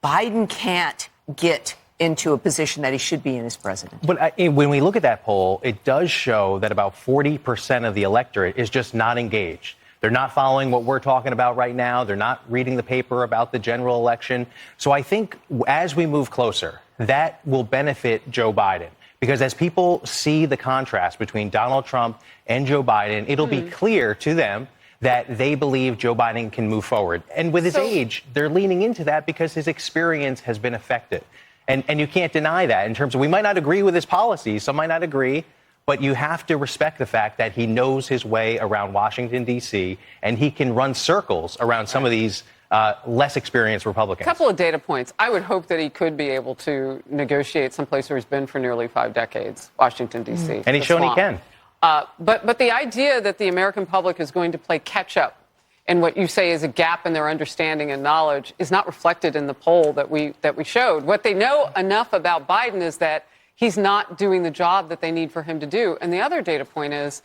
Biden can't get into a position that he should be in as president. But when we look at that poll, it does show that about 40% of the electorate is just not engaged. They're not following what we're talking about right now. They're not reading the paper about the general election. So I think as we move closer, that will benefit Joe Biden. Because as people see the contrast between Donald Trump and Joe Biden, it'll be clear to them that they believe Joe Biden can move forward. And with his age, they're leaning into that because his experience has been affected. And you can't deny that in terms of we might not agree with his policies. Some might not agree. But you have to respect the fact that he knows his way around Washington, D.C., and he can run circles around some of these less experienced Republicans. A couple of data points. I would hope that he could be able to negotiate someplace where he's been for nearly 5 decades, Washington, D.C. And he's shown he can. But the idea that the American public is going to play catch up in what you say is a gap in their understanding and knowledge is not reflected in the poll that we showed. What they know enough about Biden is that he's not doing the job that they need for him to do. And the other data point is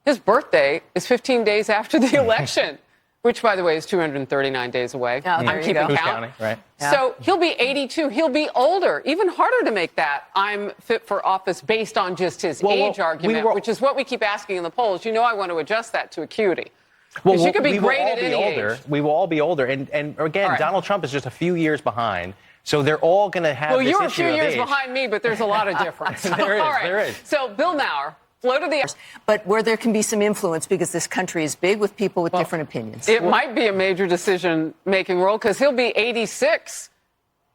his birthday is 15 days after the election, which, by the way, is 239 days away. Oh, I'm keeping count. Counting, right? Yeah. So he'll be 82. He'll be older. Even harder to make that I'm fit for office based on just his age argument, which is what we keep asking in the polls. You know, I want to adjust that to acuity. Because you could be great at any age. We will all be older. And again, right. Donald Trump is just a few years behind. So they're all going to have this issue of age. Well, you're a few years behind me, but there's a lot of difference. There is. So, Bill Maher, flow to the... But where there can be some influence because this country is big with people with different opinions. It might be a major decision-making role because he'll be 86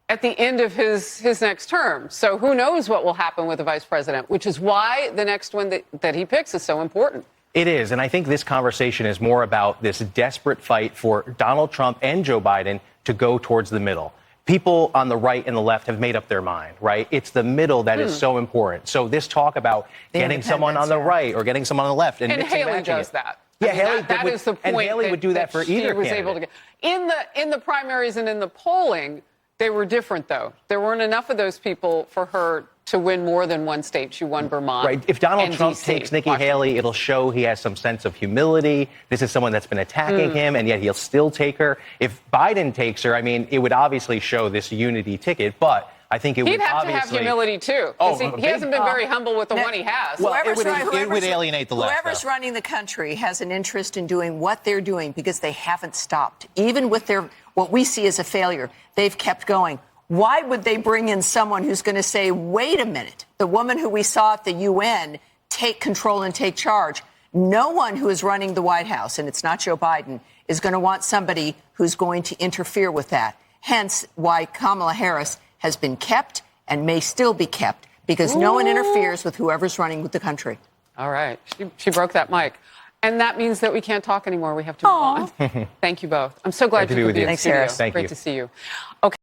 at the end of his next term. So who knows what will happen with the vice president, which is why the next one that he picks is so important. It is. And I think this conversation is more about this desperate fight for Donald Trump and Joe Biden to go towards the middle. People on the right and the left have made up their mind, right? It's the middle that is so important. So this talk about getting someone on the right or getting someone on the left and Haley does that. Yeah, I mean, Haley that is the point. And Haley would do that for either was able to get. In the primaries and in the polling, they were different, though. There weren't enough of those people for her to win more than one state. She won Vermont. Right. If Donald Trump DC, takes Nikki Haley, it'll show he has some sense of humility. This is someone that's been attacking him, and yet he'll still take her. If Biden takes her, I mean, it would obviously show this unity ticket, but I think it would obviously... He'd have to have humility, too. He hasn't been very humble with the one he has. Well, it would alienate the left. Whoever's running the country has an interest in doing what they're doing because they haven't stopped. Even with what we see as a failure, they've kept going. Why would they bring in someone who's going to say, wait a minute, the woman who we saw at the UN take control and take charge? No one who is running the White House, and it's not Joe Biden, is going to want somebody who's going to interfere with that. Hence why Kamala Harris has been kept and may still be kept because no one interferes with whoever's running with the country. All right. She broke that mic. And that means that we can't talk anymore. We have to move on. Thank you both. I'm so glad you could be with you. Thanks, Harris. Thank you. Great to see you. Okay.